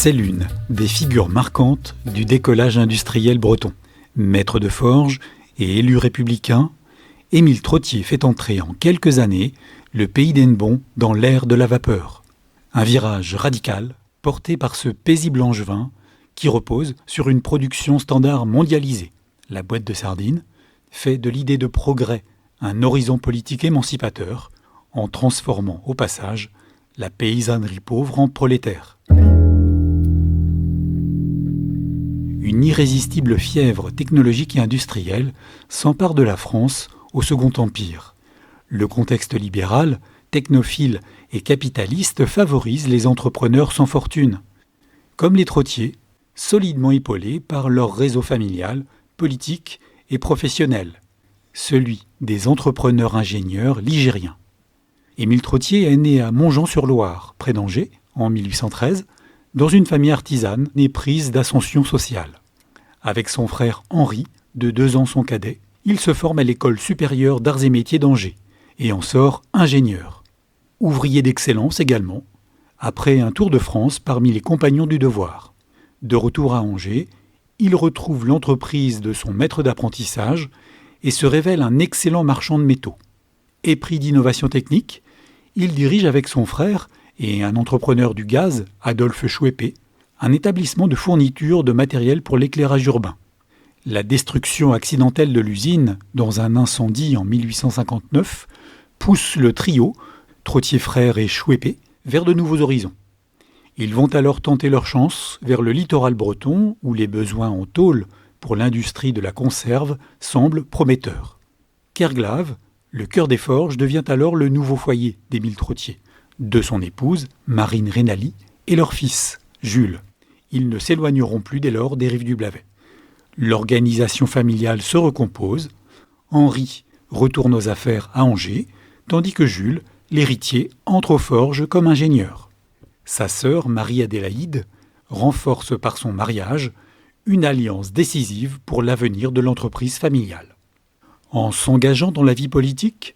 C'est l'une des figures marquantes du décollage industriel breton. Maître de forge et élu républicain, Émile Trottier fait entrer en quelques années le pays d'Hennebont dans l'ère de la vapeur. Un virage radical porté par ce paisible Angevin qui repose sur une production standard mondialisée. La boîte de sardines fait de l'idée de progrès un horizon politique émancipateur en transformant au passage la paysannerie pauvre en prolétaire. Une irrésistible fièvre technologique et industrielle s'empare de la France au Second Empire. Le contexte libéral, technophile et capitaliste favorise les entrepreneurs sans fortune, comme les Trottier, solidement épaulés par leur réseau familial, politique et professionnel, celui des entrepreneurs ingénieurs ligériens. Émile Trottier est né à Montjean-sur-Loire, près d'Angers, en 1813, dans une famille artisane éprise d'ascension sociale. Avec son frère Henri, de 2 ans son cadet, il se forme à l'école supérieure d'arts et métiers d'Angers et en sort ingénieur. Ouvrier d'excellence également, après un tour de France parmi les compagnons du devoir. De retour à Angers, il retrouve l'entreprise de son maître d'apprentissage et se révèle un excellent marchand de métaux. Épris d'innovation technique, il dirige avec son frère et un entrepreneur du gaz, Adolphe Chouépé, un établissement de fourniture de matériel pour l'éclairage urbain. La destruction accidentelle de l'usine dans un incendie en 1859 pousse le trio, Trottier frère et Chouépé, vers de nouveaux horizons. Ils vont alors tenter leur chance vers le littoral breton où les besoins en tôle pour l'industrie de la conserve semblent prometteurs. Kerglave, le cœur des forges, devient alors le nouveau foyer d'Émile Trottier, de son épouse, Marine Rénali, et leur fils, Jules. Ils ne s'éloigneront plus dès lors des rives du Blavet. L'organisation familiale se recompose. Henri retourne aux affaires à Angers, tandis que Jules, l'héritier, entre aux forges comme ingénieur. Sa sœur, Marie-Adélaïde, renforce par son mariage une alliance décisive pour l'avenir de l'entreprise familiale. En s'engageant dans la vie politique,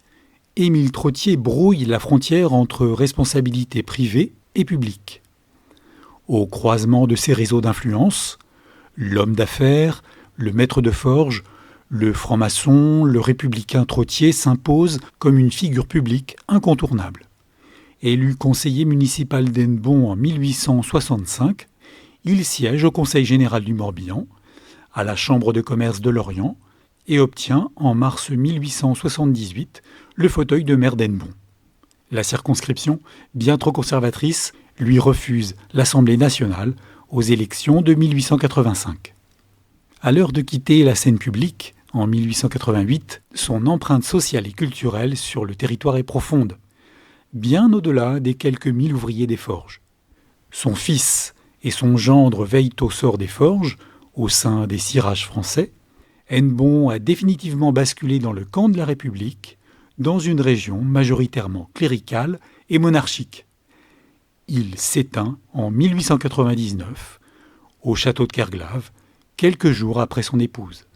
Émile Trottier brouille la frontière entre responsabilité privée et publique. Au croisement de ces réseaux d'influence, l'homme d'affaires, le maître de forge, le franc-maçon, le républicain Trottier s'impose comme une figure publique incontournable. Élu conseiller municipal d'Hennebont en 1865, il siège au Conseil général du Morbihan, à la Chambre de commerce de Lorient, et obtient en mars 1878 le fauteuil de maire d'Hennebont. La circonscription, bien trop conservatrice, lui refuse l'Assemblée nationale aux élections de 1885. À l'heure de quitter la scène publique, en 1888, son empreinte sociale et culturelle sur le territoire est profonde, bien au-delà des quelques 1000 ouvriers des forges. Son fils et son gendre veillent au sort des forges, au sein des cirage français. Hennebont a définitivement basculé dans le camp de la République, dans une région majoritairement cléricale et monarchique. Il s'éteint en 1899, au château de Kerglave, quelques jours après son épouse.